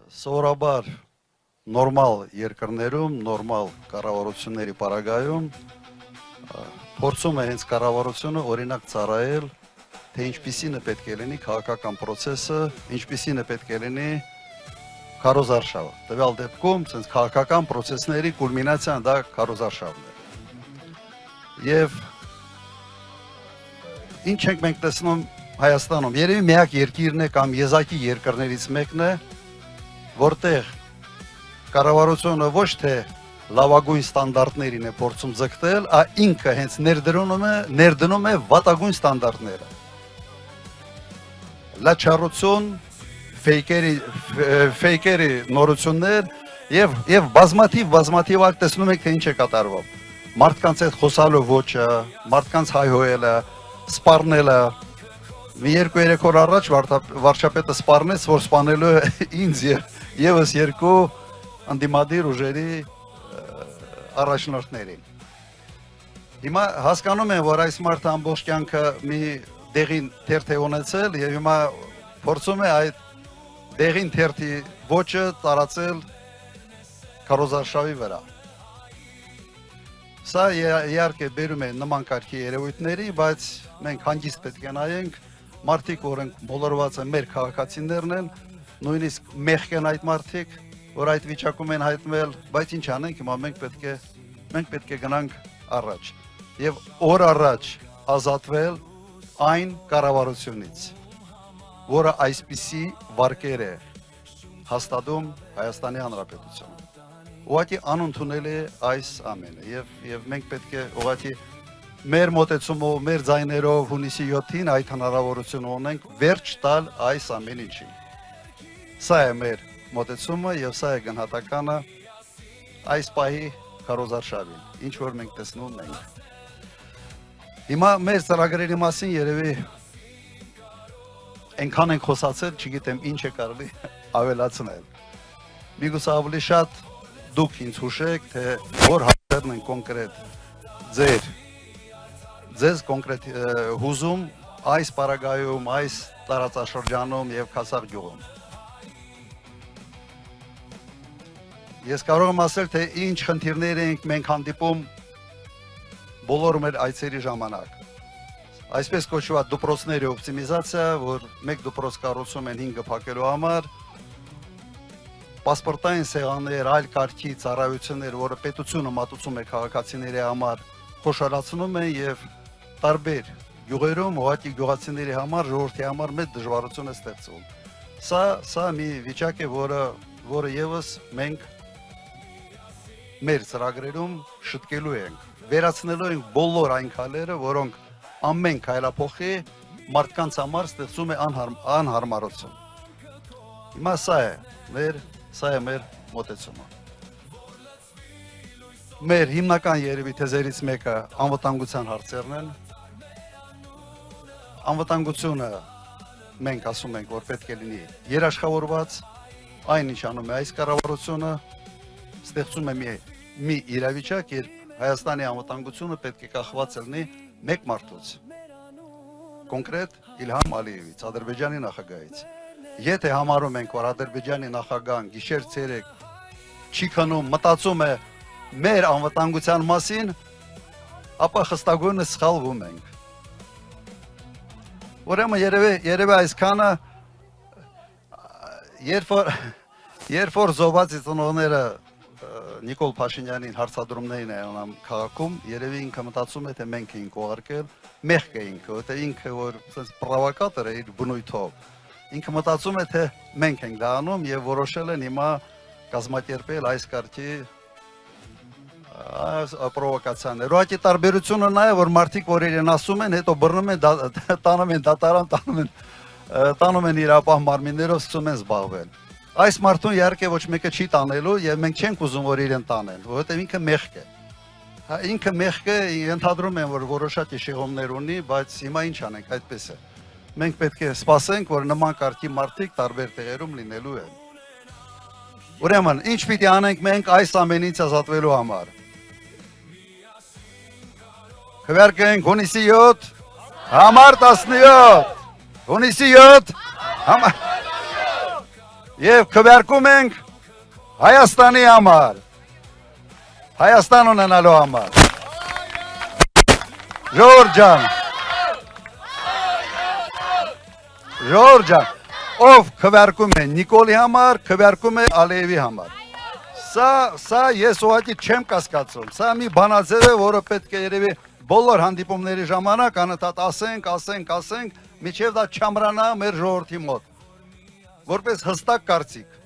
Սովորաբար նորմալ երկրներում, նորմալ կառավարությունների պարագայում փորձում է հենց կառավարությունը օրինակ ծառայել, թե ինչպիսին է պետք է լինի քաղաքական process-ը, ինչպիսին է պետք է լինի քարոզարշավը։ Տվյալ դեպքում ցենց քաղաքական process-ների կուլմինացիան դա քարոզարշավն է։ Եվ ինչ ենք մենք տեսնում Հայաստանում, երևի միակ երկիրն է կամ եզակի երկրներից մեկն է, որտեղ կառավարությունը ոչ թե լավագույն ստանդարտներին է փորձում ձգտել, այլ ինքը հենց ներդնում է վատագույն ստանդարտները։ Լաչառություն, ֆեյքերի նորություններ եւ բազմաթիվ այլ տեսնում եք թե ինչ է կատարվում։ Մարդկանց հետ խոսալու ոճը, մարդկանց հայհոյելը, սպառնելը։ Մի 2-3 օր առաջ վարչապետը սպառնեց, որ սպանելու է ինձ եւս 2 անդիմադիր ուժերի առաջնորդներին։ Հիմա հասկանում եմ, որ այս մարդը ամբողջ կյանքը մի դեղին թերթ է ունեցել եւ հիմա փորձում է այդ դեղին թերթի ոճը տարածել քարոզարշավի վրա։ Սա իհարկե բերում է նման կարգի երևույթների, բայց մենք հանգիստ պետք է նայենք, մարդիկ, որոնք բոլորված են մեր քաղաքացիներն են, նույնիսկ մեղք են այդ մարդիկ, որ այդ վիճակում են հայտնվել, բայց ինչ անենք, հիմա մենք պետք է գնանք առաջ եւ օր առաջ ազատվել այն կառավարությունից, որը այսպիսի վարկեր է հաստատում Հայաստանի Հանրապետությունը։ Ուղղակի անընդունելի է այս ամենը եւ մենք պետք է ուղղակի մեր մոտեցումով, մեր ձայներով հունիսի 7-ին այդ հնարավորությունը ունենք վերջ տալ այս ամեն ինչին։ Սա է մեր մոտեցումը եւ սա է գնահատականը այս պահի քարոզարշավին, ինչ որ մենք տեսնում ենք։ Հիմա մեր ծրագրերի մասին երևի այնքան ենք խոսացել, չգիտեմ ինչ է կարելի ավելացնել։ Միգուցե ավելի շատ դուք ինձ հուշեք, թե որ հարցերն են կոնկրետ ձեզ կոնկրետ հուզում այս պարագայում, այս տարածաշրջանում եւ Քասախ գյուղում։ Ես կարող եմ ասել, թե ինչ խնդիրներ ենք մենք հանդիպում բոլոր մեր այցերի ժամանակ։ Այսպես կոչված դպրոցների օպտիմիզացիա, որ մեկ դպրոց կառուցում են 5 փակելու համար, պասպորտային սեղաններ, այլ կարգի ծառայություններ, որը պետությունը մատուցում է քաղաքացիների համար, խոշորացնում են եւ տարբեր գյուղերում ուղղակի գյուղացիների համար, ժողովրդի համար մեծ դժվարություն է ստեղծվում։ Սա մի վիճակ է, որը եւս մենք մեր ծրագրերում շտկելու ենք, վերացնելու ենք բոլոր այն քայլերը, որոնք ամեն քայլափոխի մարդկանց համար ստեղծում է անհարմարություն։ Հիմա սա է մեր մոտեցումը։ Մեր հիմնական երևի թեզերից մեկը անվտանգության հարցերն են։ Անվտանգությունը մենք ասում ենք, որ պետք է լինի երաշխավորված, այն ինչ անում է այս կառավարությունը, ստեղծում է մի իրավիճակ, երբ Հայաստանի անվտանգությունը պետք է կախված լինի մեկ մարդուց, կոնկրետ Իլհամ Ալիևից, Ադրբեջանի նախագահից։ Եթե համարում ենք, որ Ադրբեջանի նախագահան գիշեր-ցերեկ չի քնում, մտածում է մեր անվտանգության մասին, ապա խստագույնը սխալվում ենք։ Ուրեմն երևի այսքանը, երբ որ զոհվածի ծնողները Նիկոլ Փաշինյանին հարցադրումներին են անում քաղաքում, երևի ինքը մտածում է, թե մենք էինք ուղարկել, մեղք է ինքը, որտեղ ինքը որ պրովոկատոր է իր բնույթով, ինքը մտածում է, թե մենք ենք դա անում եւ որոշել են հիմա կազմակերպել այս կարգի պրովոկացիաներ։ Ուղղակի տարբերությունը նա է, որ մարդիկ որ իրեն ասում են, հետո բռնում են, տանում են դատարան, տանում են իրապահ մարմիններով սկսում են զբաղվել։ Այս մարդուն իհարկե ոչ մեկը չի տանելու եւ մենք չենք ուզում որ իրեն տանեն, որովհետեւ ինքը մեղք է։ Ինքը մեղք է, ենթադրում են որ որոշակի շեղումներ ունի, բայց հիմա ինչ անենք, այդպես է։ Մենք պետք է սպասենք, որ նման կարգի մարդիկ տարբեր տեղերում լինելու են։ Ուրեմն, ինչ պիտի անենք մենք այս ամենից ազատվելու համար։ Քվեարկենք հունիսի 7, համար 17, հունիսի 7, համար Եվ քվեարկում ենք Հայաստանի համար, Հայաստան ունենալու համար։ Ժողովուրդ ջան, ով քվեարկում է Նիկոլի համար, քվեարկում է Ալիևի համար։ Սա ես ուղղակի չեմ կասկածում։ Սա մի բանաձև է, որը պետք է երևի բոլոր հանդիպումների ժամանակ անընդհատ ասենք, միջև դա չամրանա մեր ժողովրդի մոտ։ Որպես հստակ կարծիք։